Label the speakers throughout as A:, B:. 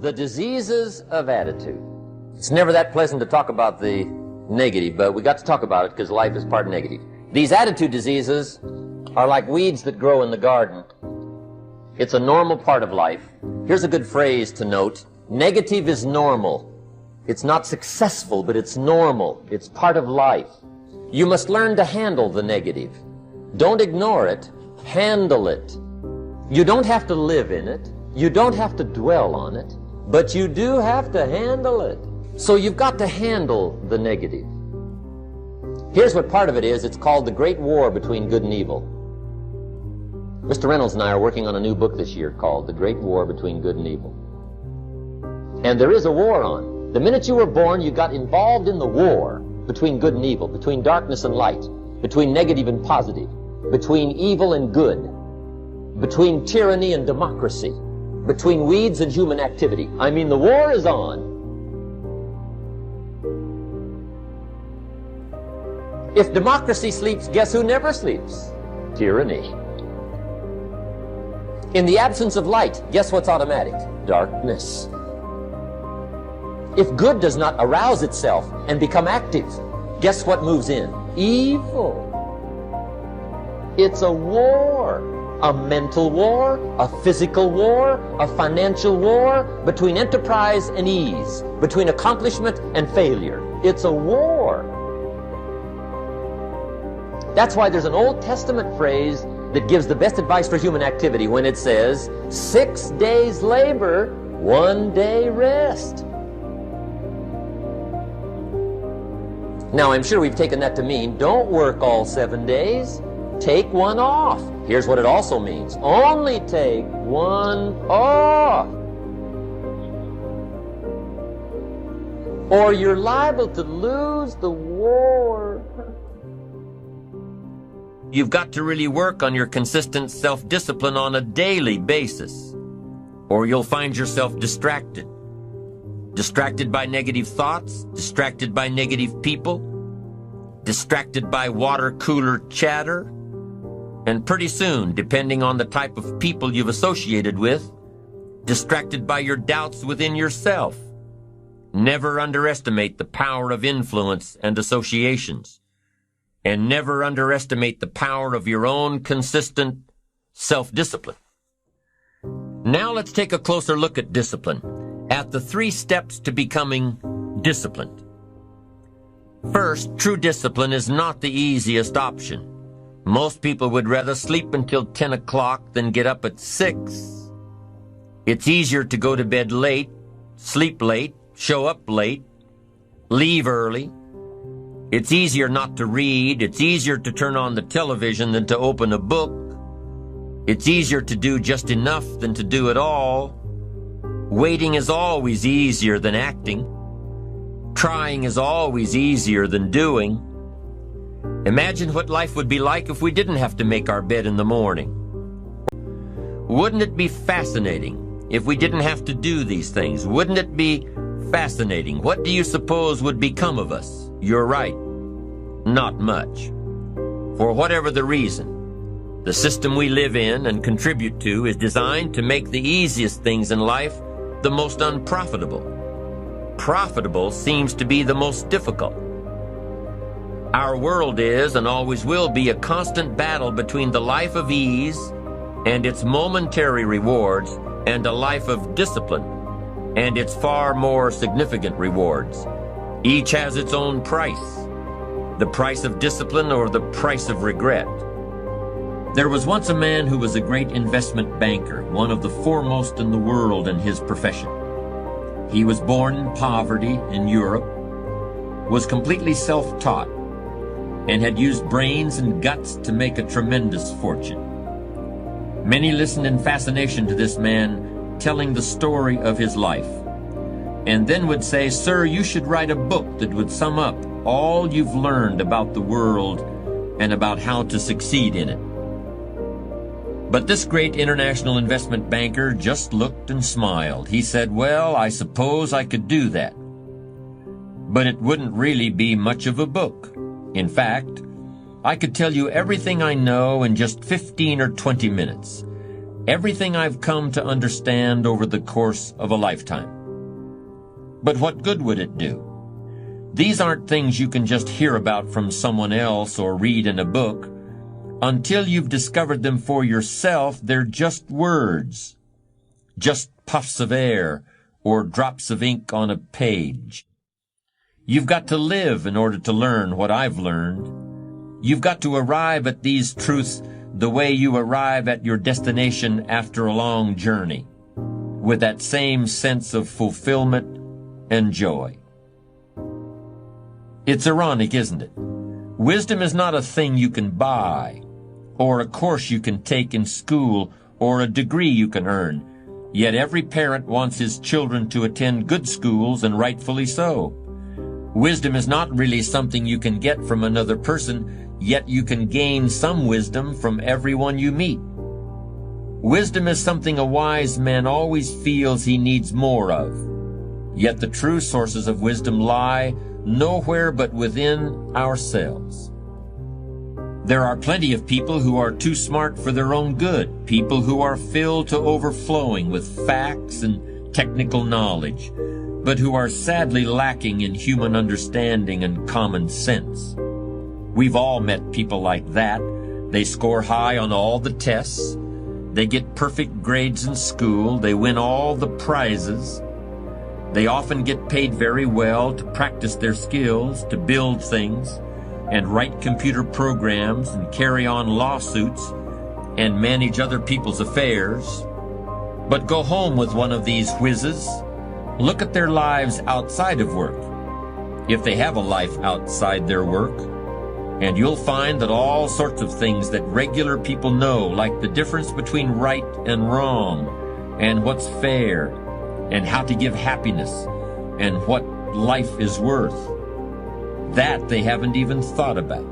A: The diseases of attitude. It's never that pleasant to talk about the negative, but we got to talk about it because life is part negative. These attitude diseases are like weeds that grow in the garden. It's a normal part of life. Here's a good phrase to note. Negative is normal. It's not successful, but it's normal. It's part of life. You must learn to handle the negative. Don't ignore it. Handle it. You don't have to live in it. You don't have to dwell on it. But you do have to handle it. So you've got to handle the negative. Here's what part of it is. It's called the Great War between Good and Evil. Mr. Reynolds and I are working on a new book this year called The Great War Between Good and Evil. And there is a war on. The minute you were born, you got involved in the war between good and evil, between darkness and light, between negative and positive, between evil and good, between tyranny and democracy, between weeds and human activity. I mean, the war is on. If democracy sleeps, guess who never sleeps? Tyranny. In the absence of light, guess what's automatic? Darkness. If good does not arouse itself and become active, guess what moves in? Evil. It's a war. A mental war, a physical war, a financial war, between enterprise and ease, between accomplishment and failure. It's a war. That's why there's an Old Testament phrase that gives the best advice for human activity when it says, 6 days labor, 1 day rest. Now, I'm sure we've taken that to mean, don't work all 7 days. Take one off. Here's what it also means. Only take one off. Or you're liable to lose the war. You've got to really work on your consistent self-discipline on a daily basis, or you'll find yourself distracted. Distracted by negative thoughts, distracted by negative people, distracted by water cooler chatter, and pretty soon, depending on the type of people you've associated with, distracted by your doubts within yourself. Never underestimate the power of influence and associations. And never underestimate the power of your own consistent self-discipline. Now let's take a closer look at discipline, at the 3 steps to becoming disciplined. First, true discipline is not the easiest option. Most people would rather sleep until 10 o'clock than get up at 6. It's easier to go to bed late, sleep late, show up late, leave early. It's easier not to read. It's easier to turn on the television than to open a book. It's easier to do just enough than to do it all. Waiting is always easier than acting. Trying is always easier than doing. Imagine what life would be like if we didn't have to make our bed in the morning. Wouldn't it be fascinating if we didn't have to do these things? Wouldn't it be fascinating? What do you suppose would become of us? You're right. Not much. For whatever the reason, the system we live in and contribute to is designed to make the easiest things in life the most unprofitable. Profitable seems to be the most difficult. Our world is and always will be a constant battle between the life of ease and its momentary rewards and a life of discipline and its far more significant rewards. Each has its own price, the price of discipline or the price of regret. There was once a man who was a great investment banker, one of the foremost in the world in his profession. He was born in poverty in Europe, was completely self-taught, and had used brains and guts to make a tremendous fortune. Many listened in fascination to this man telling the story of his life, and then would say, "Sir, you should write a book that would sum up all you've learned about the world and about how to succeed in it." But this great international investment banker just looked and smiled. He said, "Well, I suppose I could do that. But it wouldn't really be much of a book. In fact, I could tell you everything I know in just 15 or 20 minutes. Everything I've come to understand over the course of a lifetime. But what good would it do? These aren't things you can just hear about from someone else or read in a book. Until you've discovered them for yourself, they're just words, just puffs of air or drops of ink on a page. You've got to live in order to learn what I've learned. You've got to arrive at these truths the way you arrive at your destination after a long journey, with that same sense of fulfillment and joy. It's ironic, isn't it? Wisdom is not a thing you can buy, or a course you can take in school, or a degree you can earn. Yet every parent wants his children to attend good schools, and rightfully so. Wisdom is not really something you can get from another person, yet you can gain some wisdom from everyone you meet. Wisdom is something a wise man always feels he needs more of. Yet the true sources of wisdom lie nowhere but within ourselves. There are plenty of people who are too smart for their own good, people who are filled to overflowing with facts and technical knowledge, but who are sadly lacking in human understanding and common sense. We've all met people like that. They score high on all the tests. They get perfect grades in school. They win all the prizes. They often get paid very well to practice their skills, to build things, and write computer programs, and carry on lawsuits, and manage other people's affairs. But go home with one of these whizzes. Look at their lives outside of work, if they have a life outside their work, and you'll find that all sorts of things that regular people know, like the difference between right and wrong, and what's fair, and how to give happiness, and what life is worth, that they haven't even thought about.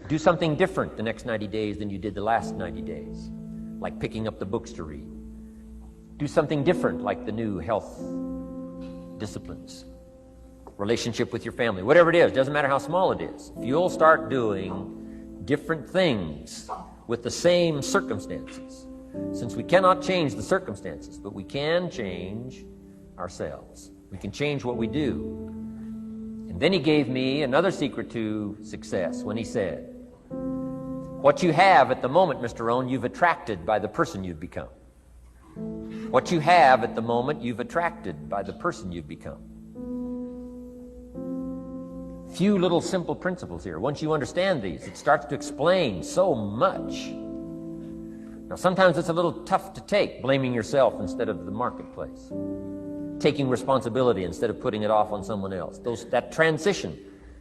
A: Do something different the next 90 days than you did the last 90 days, like picking up the books to read. Do something different, like the new health disciplines, relationship with your family, whatever it is, doesn't matter how small it is. If you'll start doing different things with the same circumstances, since we cannot change the circumstances, but we can change ourselves. We can change what we do. And then he gave me another secret to success when he said, what you have at the moment, Mr. Rohn, you've attracted by the person you've become. What you have at the moment, you've attracted by the person you've become. Few little simple principles here. Once you understand these, it starts to explain so much. Now, sometimes it's a little tough to take, blaming yourself instead of the marketplace, taking responsibility instead of putting it off on someone else. That transition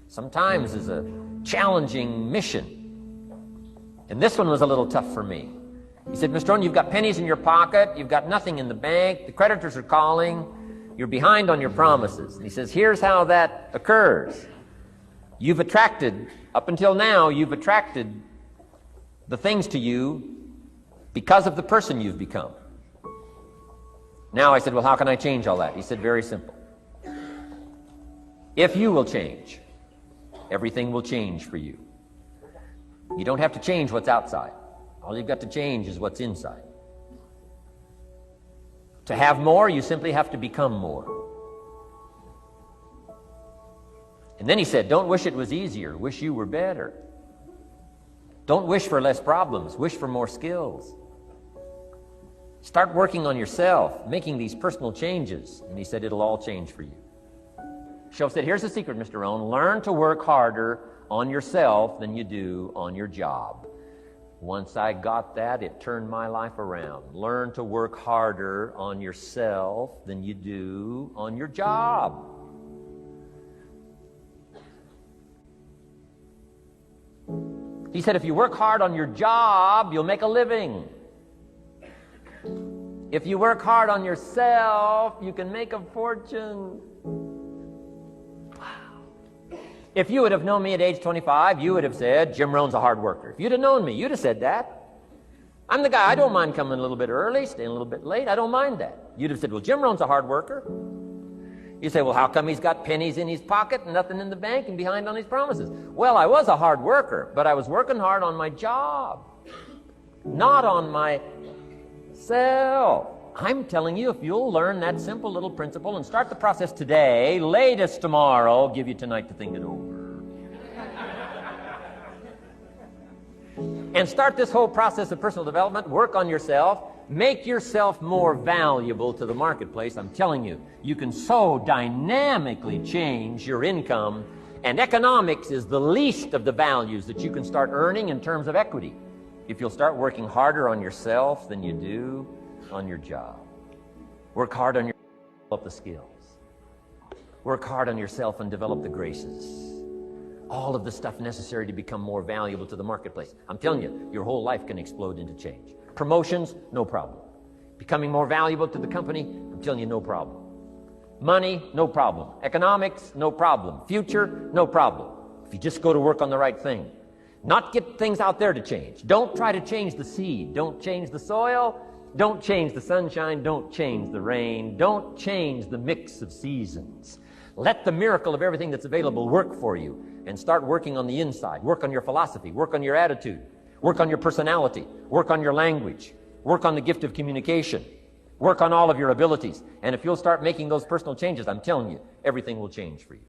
A: sometimes is a challenging mission. And this one was a little tough for me. He said, Mr. Rohn, you've got pennies in your pocket, you've got nothing in the bank, the creditors are calling, you're behind on your promises. And he says, here's how that occurs. You've attracted, up until now, you've attracted the things to you because of the person you've become. Now I said, well, how can I change all that? He said, very simple. If you will change, everything will change for you. You don't have to change what's outside. All you've got to change is what's inside. To have more, you simply have to become more. And then he said, don't wish it was easier, wish you were better. Don't wish for less problems, wish for more skills. Start working on yourself, making these personal changes. And he said, it'll all change for you. Shoaff said, here's the secret, Mr. Rohn. Learn to work harder on yourself than you do on your job. Once I got that, it turned my life around. Learn to work harder on yourself than you do on your job. He said, if you work hard on your job, you'll make a living. If you work hard on yourself, you can make a fortune. Wow. If you would have known me at age 25, you would have said, Jim Rohn's a hard worker. If you'd have known me, you'd have said that. I'm the guy, I don't mind coming a little bit early, staying a little bit late, I don't mind that. You'd have said, well, Jim Rohn's a hard worker. You say, well, how come he's got pennies in his pocket and nothing in the bank and behind on his promises? Well, I was a hard worker, but I was working hard on my job, not on myself. I'm telling you, if you'll learn that simple little principle and start the process today, latest tomorrow, give you tonight to think it over. And start this whole process of personal development, work on yourself, make yourself more valuable to the marketplace. I'm telling you, you can so dynamically change your income, and economics is the least of the values that you can start earning in terms of equity if you'll start working harder on yourself than you do on your job. Work hard on yourself and develop the skills. Work hard on yourself and develop the graces. All of the stuff necessary to become more valuable to the marketplace. I'm telling you, your whole life can explode into change. Promotions, no problem. Becoming more valuable to the company, I'm telling you, no problem. Money, no problem. Economics, no problem. Future, no problem. If you just go to work on the right thing. Not get things out there to change. Don't try to change the seed. Don't change the soil. Don't change the sunshine. Don't change the rain. Don't change the mix of seasons. Let the miracle of everything that's available work for you, and start working on the inside. Work on your philosophy. Work on your attitude. Work on your personality. Work on your language. Work on the gift of communication. Work on all of your abilities. And if you'll start making those personal changes, I'm telling you, everything will change for you.